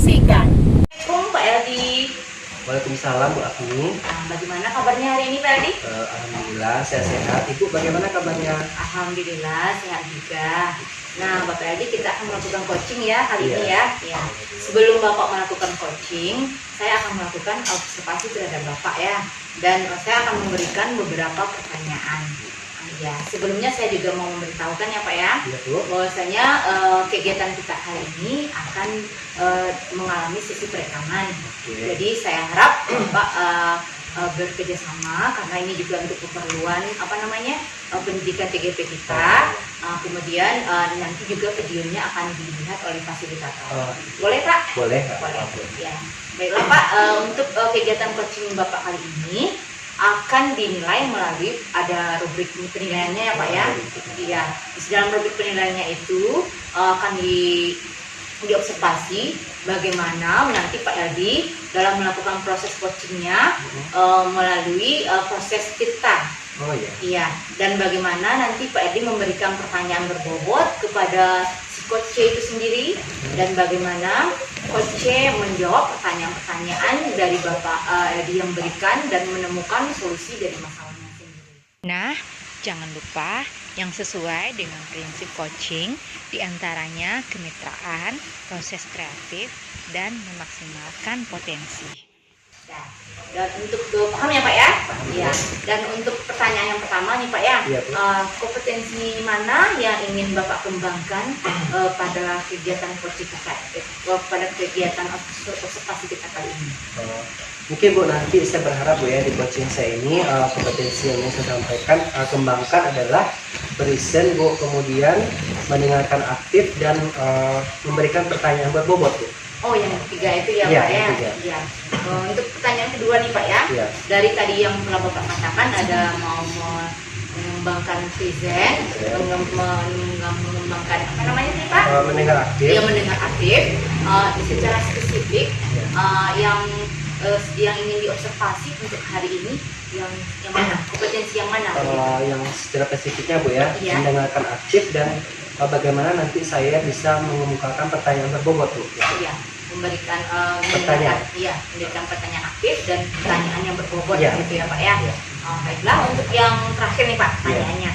Saksikan. Assalamualaikum Pak Eldi. Waalaikumsalam Bu Agni. Bagaimana kabarnya hari ini Pak Eldi? Alhamdulillah saya sehat. Ibu bagaimana kabarnya? Alhamdulillah sehat juga. Nah Bapak Eldi, kita akan melakukan coaching ya kali ini ya. Sebelum Bapak melakukan coaching, saya akan melakukan observasi terhadap Bapak ya. Dan saya akan memberikan beberapa pertanyaan. Ya, sebelumnya saya juga mau memberitahukan ya Pak ya, bahwasanya kegiatan kita hari ini akan mengalami sesi perekaman. Jadi saya harap Bapak bekerja sama karena ini juga untuk keperluan pendidikan TGP kita. Kemudian nanti juga videonya akan dilihat oleh fasilitator. Boleh Pak? Boleh. Boleh. Ya. Baiklah Pak, untuk kegiatan coaching Bapak kali ini akan dinilai melalui ada rubrik penilaiannya ya Pak ya. Iya, di dalam rubrik penilaiannya itu akan diobservasi bagaimana nanti Pak Eldi dalam melakukan proses coachingnya melalui proses kita. Oh iya. Iya, dan bagaimana nanti Pak Eldi memberikan pertanyaan berbobot kepada si Coach C itu sendiri dan bagaimana Coach C menjawab pertanyaan-pertanyaan dari Bapak Eldi yang berikan dan menemukan solusi dari masalahnya sendiri. Nah, jangan lupa yang sesuai dengan prinsip coaching, diantaranya kemitraan, proses kreatif, dan memaksimalkan potensi. Dan untuk paham ya Pak ya? Iya. Dan untuk pertanyaan yang pertama nih Pak ya, kompetensi mana yang ingin Bapak kembangkan pada kegiatan coaching kita, pada kegiatan observasi kita kali ini? Mungkin Bu, nanti saya berharap Bu ya di coaching saya ini kompetensi yang saya sampaikan kembangkan adalah berisen Bu, kemudian mendengarkan aktif dan memberikan pertanyaan berbobot Bu. Oh yang ketiga itu ya Pak ya? Iya. Untuk pertanyaan kedua nih Pak ya, dari tadi yang telah Bapak katakan ada mau mengembangkan present, mengembangkan apa namanya sih Pak? Mendengar aktif. Iya, mendengar aktif. Secara spesifik yang ingin diobservasi untuk hari ini yang mana? Kompetensi yang mana? Yang secara spesifiknya Bu ya, mendengarkan aktif dan bagaimana nanti saya bisa mengemukakan pertanyaan berbobot Bu. Iya, memberikan pertanyaan. Iya, memberikan pertanyaan aktif dan pertanyaan yang berbobot gitu ya Pak ya. Baiklah, untuk yang terakhir nih Pak, pertanyaannya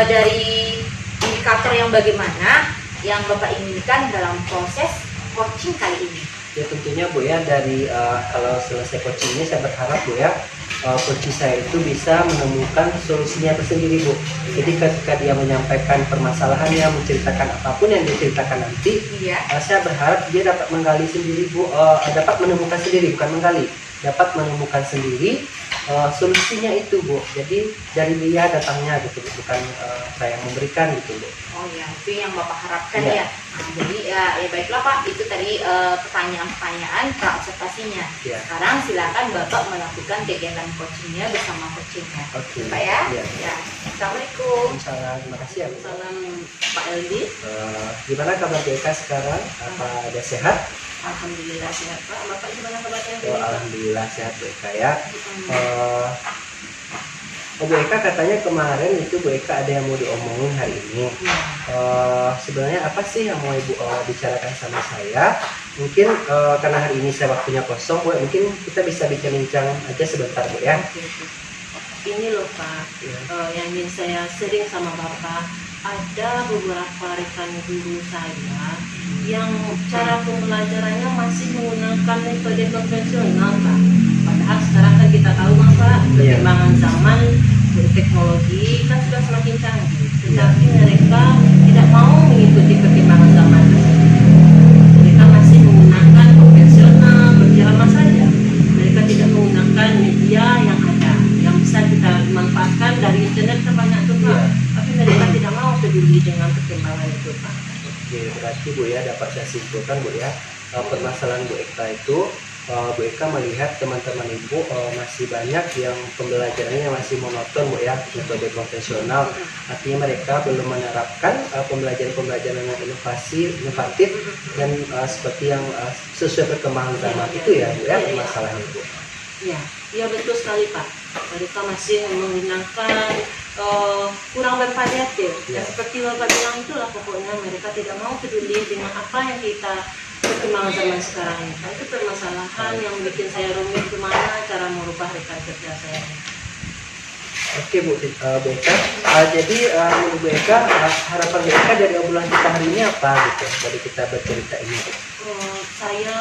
dari indikator yang bagaimana yang Bapak inginkan dalam proses coaching kali ini? Ya tentunya Bu ya, dari kalau selesai coachingnya saya berharap Bu ya, coaching saya itu bisa menemukan solusinya tersendiri Bu. Jadi ketika dia menyampaikan permasalahannya, menceritakan apapun yang diceritakan nanti, saya berharap dia dapat menggali sendiri Bu, dapat menemukan sendiri, bukan menggali, dapat menemukan sendiri solusinya itu Bu. Jadi dari dia datangnya gitu, bukan saya yang memberikan gitu Bu. Oh ya, itu yang Bapak harapkan ya. Nah, jadi ya baiklah Pak, itu tadi pertanyaan-pertanyaan pra-observasinya. Sekarang silakan Bapak melakukan kegiatan coachingnya bersama coachingnya. Pak ya? Ya. Assalamualaikum. Waalaikumsalam. Terima kasih ya Bu. Salam Pak Eldi. Gimana kabar BK sekarang? Apa ada sehat? Alhamdulillah sehat Pak. Bapak gimana kabarnya? Alhamdulillah sehat Bu Eka ya. Bu Eka katanya kemarin itu Bu Eka ada yang mau diomongin hari ini. Sebenarnya apa sih yang mau Ibu bicarakan sama saya? Mungkin karena hari ini saya waktunya kosong Bu, mungkin kita bisa bincang-bincang aja sebentar Bu ya. Ini loh Pak, yang ingin saya sering sama Bapak, ada beberapa rekan guru saya yang cara pembelajarannya masih menggunakan metode konvensional Pak. Padahal sekarang kan kita tahu Pak, perkembangan zaman teknologi kan sudah semakin canggih, tetapi mereka tidak mau mengikuti perkembangan zaman tersebut. Mereka masih menggunakan konvensional, berlama saja. Mereka tidak menggunakan media yang ada, yang bisa kita manfaatkan dari internet banyak tuh Pak. Tapi mereka tidak mau peduli dengan perkembangan itu Pak. Oke, berarti Bu ya dapat saya simpulkan Bu ya, permasalahan Bu Eka itu Bu Eka melihat teman-teman Ibu masih banyak yang pembelajarannya masih monoton Bu ya, metode konvensional. Artinya mereka belum menerapkan pembelajaran-pembelajaran yang inovatif dan seperti yang sesuai perkembangan zaman itu ya Bu ya, permasalahan Ibu. Iya betul sekali Pak. Mereka masih menggunakan kurang bervariatif. Seperti Bapak bilang itulah pokoknya mereka tidak mau peduli dengan apa yang kita perkembangan zaman sekarang ini. Itu permasalahan yang bikin saya rumit, gimana cara merubah rekan kerja saya. Oke Bu Eka, jadi menurut Bu Eka, harapan Bu Eka dari obrolan kita hari ini apa gitu dari kita bercerita ini? Saya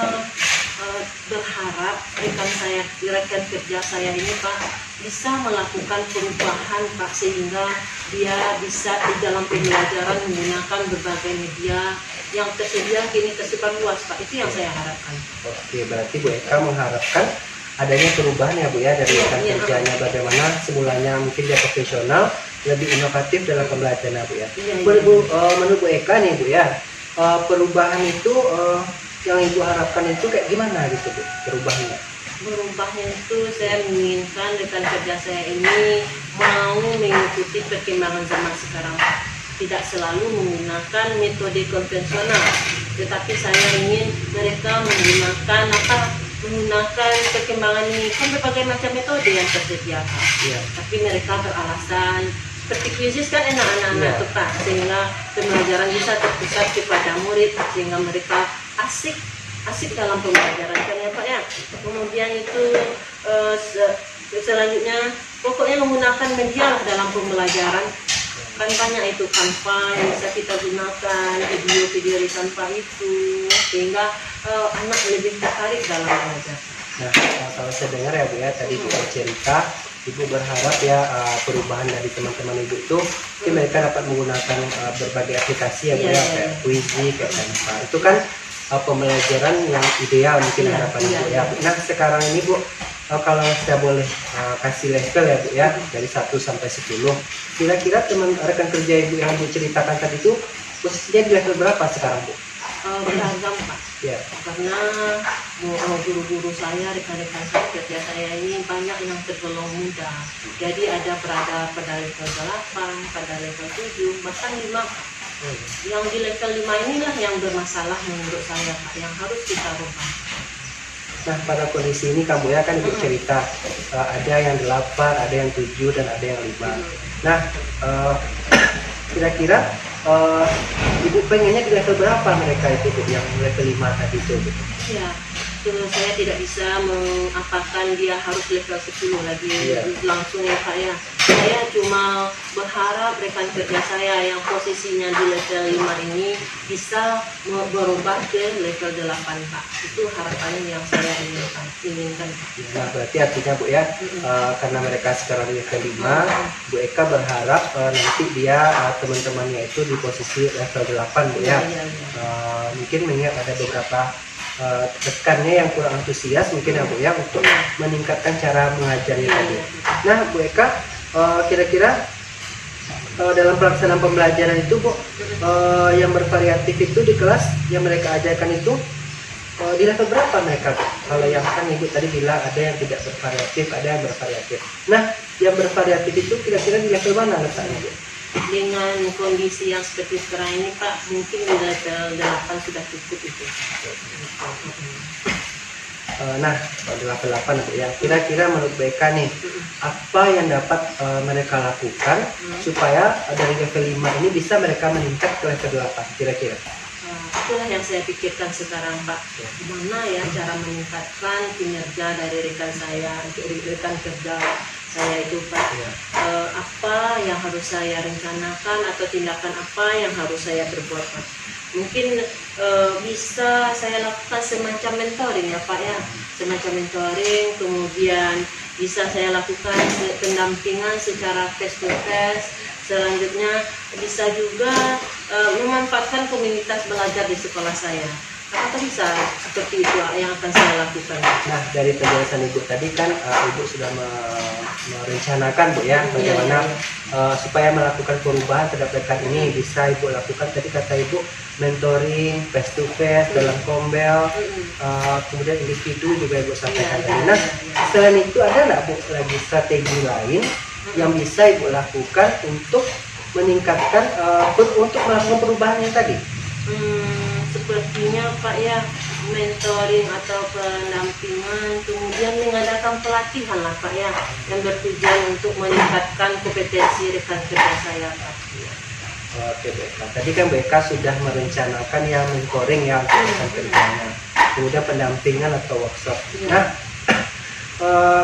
berharap rekan kerja saya ini Pak bisa melakukan perubahan Pak, sehingga dia bisa di dalam pembelajaran menggunakan berbagai media yang tersedia kini tersebar luas Pak. Itu yang saya harapkan. Oke, berarti Bu Eka mengharapkan adanya perubahan ya Bu ya dari rekan kerjanya, bagaimana semulanya mungkin dia profesional lebih inovatif dalam pembelajaran Bu ya. Menurut Bu Eka nih Bu ya, perubahan itu yang Ibu harapkan itu kayak gimana gitu Bu perubahannya? Berubahnya itu saya menginginkan rekan kerja saya ini mau mengikuti perkembangan zaman sekarang, tidak selalu menggunakan metode konvensional, tetapi saya ingin mereka menggunakan perkembangan ini kan berbagai macam metode yang tersedia Pak. Tapi mereka beralasan seperti kuisis kan enak anak-anak tuh Pak, sehingga pembelajaran bisa terpusat kepada murid, sehingga mereka asik dalam pembelajaran kan ya Pak ya. Kemudian itu selanjutnya pokoknya menggunakan media dalam pembelajaran, kan banyak itu Canva yang bisa kita gunakan, video di Canva itu, sehingga anak lebih tertarik dalam belajar. Nah, kalau saya dengar ya Bu ya, tadi Ibu cerita, Ibu berharap ya perubahan dari teman-teman Ibu itu mungkin mereka dapat menggunakan berbagai aplikasi ya Bu ya, kayak Quizy, kayak Canva. Itu kan pembelajaran yang ideal mungkin harapan Ibu ya. Nah, sekarang ini Bu, kalau saya boleh kasih level ya Bu ya, dari 1 sampai 10, kira-kira teman rekan kerja Ibu yang Ibu ceritakan tadi itu posisinya di level berapa sekarang Bu? Beragam Pak. Ya. Karena guru-guru saya, rekan-rekan saya, kerja saya ini banyak yang tergolong muda. Jadi ada berada pada level 8, pada level 7, bahkan 5. Yang di level 5 inilah yang bermasalah menurut saya Pak, yang harus kita rubah. Nah, pada kondisi ini kamu ya kan Ibu cerita ada yang 8, ada yang 7, dan ada yang 5. Nah, kira-kira Ibu pengennya di level berapa mereka itu Bu, yang level 5 tadi itu gitu? Ya, saya tidak bisa mengapakan dia harus level 10 lagi langsung ya Pak ya. Saya cuma berharap rekan kerja saya yang posisinya di level 5 ini bisa berubah ke level 8 Pak. Itu harapan yang saya inginkan. Nah, berarti artinya Bu ya, karena mereka sekarang di level 5, Bu Eka berharap nanti dia teman-temannya itu di posisi level 8 Bu ya. Mungkin mengingat ada beberapa rekannya yang kurang antusias mungkin ya Bu ya, untuk meningkatkan cara mengajarnya tadi. Nah Bu Eka, kira-kira dalam pelaksanaan pembelajaran itu Bu, yang bervariatif itu di kelas yang mereka ajarkan itu di level berapa mereka Bu? Kalau yang kan Ibu tadi bilang ada yang tidak bervariatif, ada yang bervariatif. Nah, yang bervariatif itu kira-kira di level mana letaknya Bu? Dengan kondisi yang seperti sekarang ini Pak, mungkin di level 8 sudah cukup itu. Nah, di level 8 Bu ya, kira-kira menurut Bu Eka nih, apa yang dapat mereka lakukan supaya dari level 5 ini bisa mereka meningkat ke level 8 kira-kira? Itulah yang saya pikirkan sekarang Pak. Gimana ya cara meningkatkan kinerja dari rekan kerja saya itu Pak. Apa yang harus saya rencanakan atau tindakan apa yang harus saya perbuat Pak. Mungkin bisa saya lakukan semacam mentoring ya Pak ya. Semacam mentoring, kemudian bisa saya lakukan pendampingan secara face to face. Selanjutnya bisa juga memanfaatkan komunitas belajar di sekolah saya. Apakah bisa seperti itu yang akan saya lakukan? Nah, dari penjelasan Ibu tadi kan Ibu sudah merencanakan Bu ya, bagaimana supaya melakukan perubahan terhadap rekan ini bisa Ibu lakukan. Tadi kata Ibu mentoring face to face dalam kombel, kemudian individu juga Ibu sampaikan tadi. Nah, selain itu ada nggak Bu lagi strategi lain yang bisa Ibu lakukan untuk meningkatkan untuk melakukan perubahan yang tadi? Sepertinya Pak ya, mentoring atau pendampingan, kemudian mengadakan pelatihan lah Pak ya, yang bertujuan untuk meningkatkan kompetensi rekan kerja saya Pak. Oke Bu Eka, tadi kan Bu Eka sudah merencanakan yang mentoring ya untuk rekan kerjanya, kemudian pendampingan atau workshop. Nah,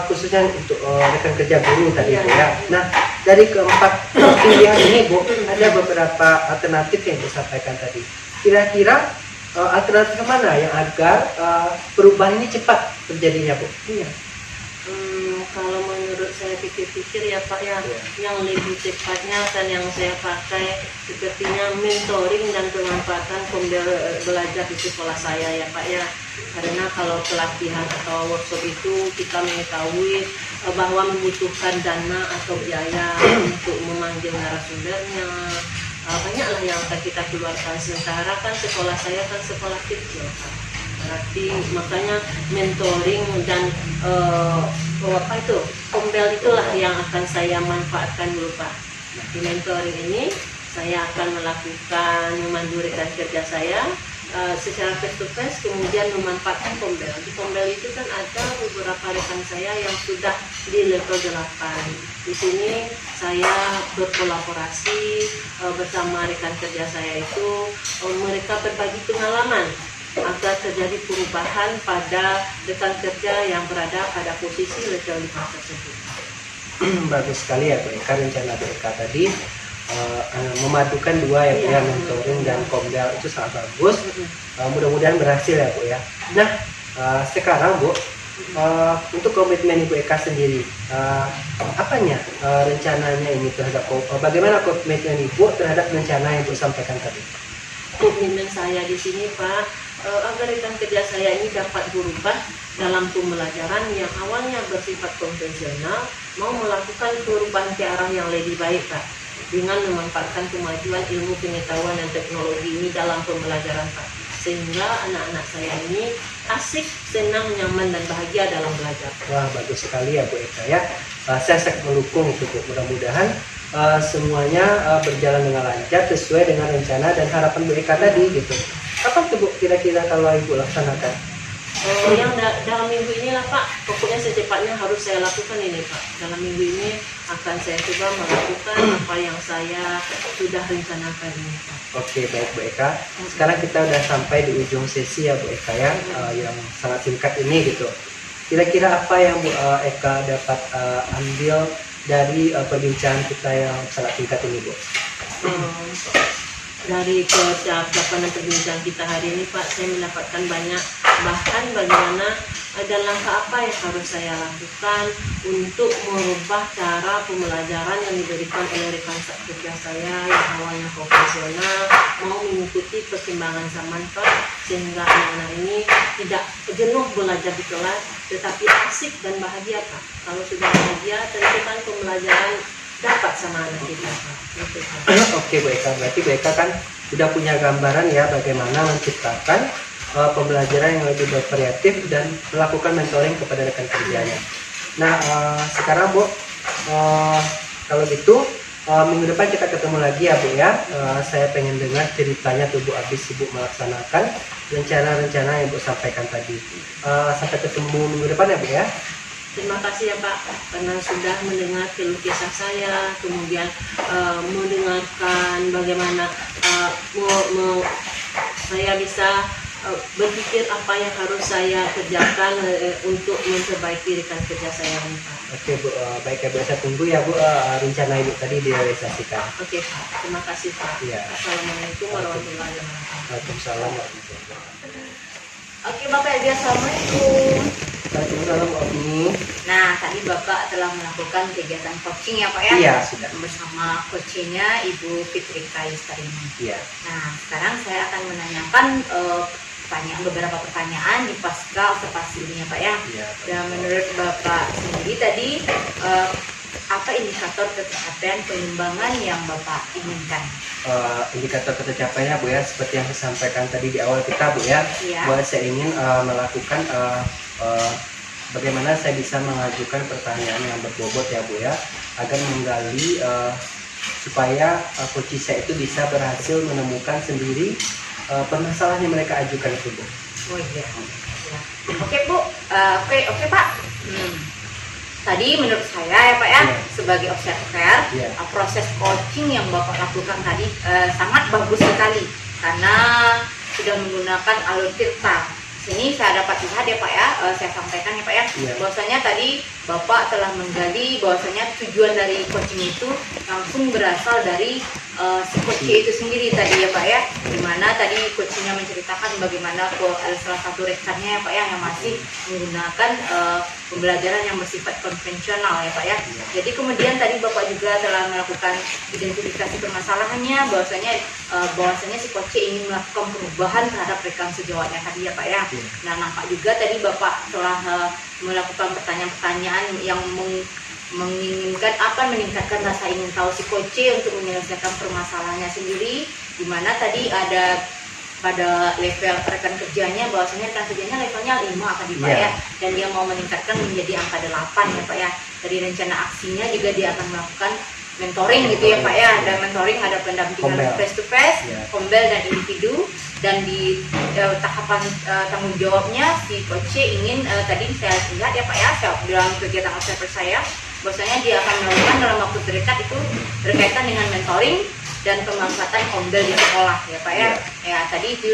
khususnya untuk rekan kerja guru tadi Bu ya. Nah, dari keempat pilihan ini Bu, ada beberapa alternatif yang disampaikan tadi. Kira-kira alternatif mana yang agar perubahan ini cepat terjadinya Bu? Iya. Kalau menurut saya pikir-pikir ya Pak ya, yang lebih cepatnya kan yang saya pakai sepertinya mentoring dan pemanfaatan belajar di sekolah saya ya Pak ya. Karena kalau pelatihan atau workshop itu kita mengetahui bahwa membutuhkan dana atau biaya untuk memanggil narasumbernya, banyaklah yang akan kita keluarkan. Sementara kan sekolah saya kan sekolah kecil Pak. Berarti makanya mentoring dan apa itu kombel itulah yang akan saya manfaatkan dulu Pak. Di mentoring ini saya akan melakukan memandu rekan kerja saya secara face to face, kemudian memanfaatkan kombel. Di kombel itu kan ada beberapa rekan saya yang sudah di level 8. Di sini saya berkolaborasi bersama rekan kerja saya itu, mereka berbagi pengalaman agar terjadi perubahan pada rekan kerja yang berada pada posisi level 5 tersebut. Bagus sekali ya Bu Eka, rencana Bu Eka tadi memadukan dua ya Bu ya, mentoring dan kombel itu sangat bagus. Mudah-mudahan berhasil ya Bu ya. Nah, sekarang Bu, untuk komitmen Ibu Eka sendiri, apanya rencananya ini terhadap bagaimana komitmen Ibu terhadap rencana yang Ibu sampaikan tadi? Komitmen saya di sini Pak, agar rekan kerja saya ini dapat berubah dalam pembelajaran yang awalnya bersifat konvensional, mau melakukan perubahan ke arah yang lebih baik Pak, dengan memanfaatkan kemajuan ilmu pengetahuan dan teknologi ini dalam pembelajaran Pak, sehingga anak-anak saya ini asik, senang, nyaman, dan bahagia dalam belajar. Wah, bagus sekali ya Bu Eka ya. Saya sangat mendukung itu Bu. Mudah-mudahan semuanya berjalan dengan lancar sesuai dengan rencana dan harapan Bu Eka tadi gitu. Kapan tuh Bu kira-kira kalau Ibu laksanakan? Yang dalam minggu ini lah Pak, pokoknya secepatnya harus saya lakukan ini Pak. Dalam minggu ini akan saya coba melakukan apa yang saya sudah rencanakan ini Pak. Oke, baik Bu Eka. Sekarang kita udah sampai di ujung sesi ya Bu Eka ya, yang sangat singkat ini gitu. Kira-kira apa yang Bu Eka dapat ambil dari perbincangan kita yang sangat singkat ini Bu? Dari percakapan dan perbincangan kita hari ini Pak, saya mendapatkan banyak, bahkan bagaimana dan langkah apa yang harus saya lakukan untuk merubah cara pembelajaran yang diberikan oleh rekan kerja saya yang awalnya profesional, mau mengikuti perkembangan zaman Pak, sehingga anak-anak ini tidak jenuh belajar di kelas, tetapi asik dan bahagia Pak. Kalau sudah bahagia, tentu kan pembelajaran dapat sama anak kita Pak. Oke Bu Eka, berarti Bu Eka kan sudah punya gambaran ya bagaimana menciptakan pembelajaran yang lebih bervariatif dan melakukan mentoring kepada rekan kerjanya. Nah, sekarang Bu, kalau gitu minggu depan kita ketemu lagi ya Bu ya. Saya pengen dengar ceritanya tuh Bu habis Ibu melaksanakan rencana-rencana yang Bu sampaikan tadi. Sampai ketemu minggu depan ya Bu ya. Terima kasih ya Pak, karena sudah mendengar keluh kesah saya, kemudian mendengarkan bagaimana saya bisa berpikir apa yang harus saya kerjakan untuk memperbaiki rekan kerja saya ini Pak. Oke Bu, baik ya Bu, saya tunggu ya Bu rencana Ibu tadi direalisasikan. Oke Pak, terima kasih Pak. Ya. Assalamualaikum warahmatullahi wabarakatuh. Waalaikumsalam warahmatullahi wabarakatuh. Oke Bapak Edi, Assalamualaikum. Waalaikumsalam Om. Nah, tadi Bapak telah melakukan kegiatan coaching ya Pak ya? Iya, sudah. Bersama coachnya Ibu Fitri Kaistarini. Iya. Nah, sekarang saya akan menanyakan beberapa pertanyaan di pasca observasi ini ya Pak ya. Iya. Dan menurut Bapak sendiri tadi, apa indikator ketercapaian pengembangan yang Bapak inginkan? Indikator ketercapaiannya Bu ya, seperti yang saya sampaikan tadi di awal kita Bu ya, Iya. bahwa saya ingin melakukan bagaimana saya bisa mengajukan pertanyaan yang berbobot ya Bu ya, agar menggali supaya coach saya itu bisa berhasil menemukan sendiri permasalahan yang mereka ajukan itu Bu. Oh iya. Ya. Oke Bu, oke Pak. tadi menurut saya ya Pak ya, Iya. sebagai observer, Iya. proses coaching yang Bapak lakukan tadi sangat bagus sekali karena sudah menggunakan alur tirta. Sini saya dapat lihat ya Pak ya, saya sampaikan ya Pak ya, Iya. bahwasanya tadi Bapak telah menggali bahwasanya tujuan dari coaching itu langsung berasal dari si coach itu sendiri tadi ya Pak ya, dimana tadi coachingnya menceritakan bagaimana salah satu rekannya ya Pak ya yang masih menggunakan pembelajaran yang bersifat konvensional ya Pak ya. Jadi kemudian tadi Bapak juga telah melakukan identifikasi permasalahannya, bahwasanya si coach ingin melakukan perubahan terhadap rekan sejawatnya tadi ya Pak ya. Nah, nampak juga tadi Bapak telah melakukan pertanyaan-pertanyaan yang menginginkan meningkatkan rasa ingin tahu si coach untuk menyelesaikan permasalahannya sendiri, di mana tadi ada pada level rekan kerjanya, bahwasanya rekan kerjanya levelnya 5 tadi Pak ya, dan dia mau meningkatkan menjadi angka 8 ya Pak ya. Dari rencana aksinya juga dia akan melakukan mentoring gitu ya Pak ya. Dan mentoring ada pendampingan face to face, kombel dan individu, dan di tahapan tanggung jawabnya si coach ingin tadi saya lihat ya Pak ya, dalam kegiatan observer saya, bahwasanya dia akan melakukan dalam waktu terdekat itu berkaitan dengan mentoring dan pemanfaatan kombel di sekolah ya Pak ya. Ya tadi itu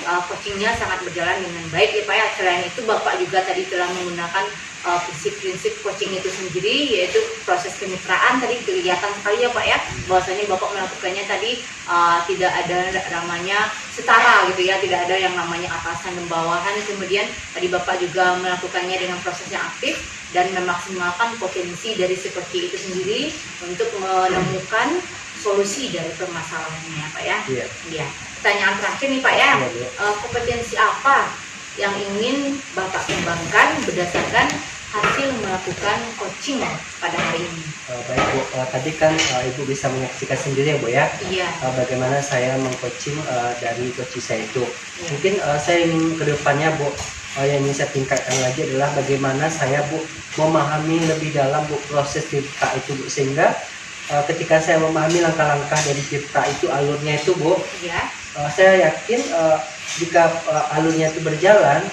coachingnya sangat berjalan dengan baik ya Pak ya. Selain itu Bapak juga tadi telah menggunakan prinsip-prinsip coaching itu sendiri, yaitu proses kemitraan. Tadi kelihatan sekali ya Pak ya, bahwasanya Bapak melakukannya tadi tidak ada namanya setara gitu ya, tidak ada yang namanya atasan dan bawahan. Kemudian tadi Bapak juga melakukannya dengan proses yang aktif dan memaksimalkan potensi dari si coach itu sendiri untuk menemukan solusi dari permasalahannya ya Pak ya. Iya. Pertanyaan terakhir nih Pak ya, kompetensi apa yang ingin Bapak kembangkan berdasarkan hasil melakukan coaching pada hari ini? Baik Bu, tadi kan Ibu bisa menyaksikan sendiri ya Bu ya, Iya. bagaimana saya mengcoaching dari coach saya itu. Mungkin saya ingin kedepannya Bu, yang ingin saya tingkatkan lagi adalah bagaimana saya Bu memahami lebih dalam Bu proses tirta itu Bu, sehingga ketika saya memahami langkah-langkah dari tirta itu, alurnya itu Bu, Iya. saya yakin jika alurnya itu berjalan,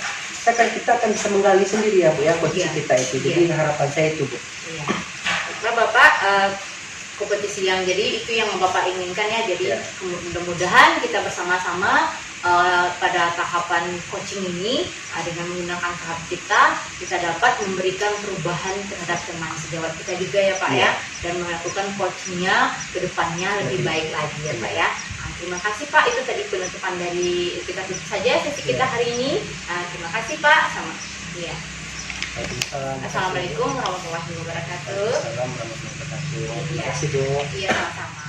kita akan bisa menggali sendiri ya Bu ya kondisi kita itu. Jadi harapan saya itu Bu. Iya. Nah Bapak, kompetisi yang jadi itu yang Bapak inginkan ya. Jadi mudah-mudahan kita bersama-sama pada tahapan coaching ini dengan menggunakan tahap kita dapat memberikan perubahan terhadap teman sejawat kita juga ya Pak ya, dan melakukan coachingnya ke depannya lebih baik lagi ya Pak ya. Terima kasih Pak, itu tadi penutupan dari kita, tutup saja sesi kita hari ini. Terima kasih Pak. Iya. Assalamualaikum warahmatullahi wabarakatuh. Assalamualaikum warahmatullahi wabarakatuh. Terima kasih Bu. Iya, sama-sama.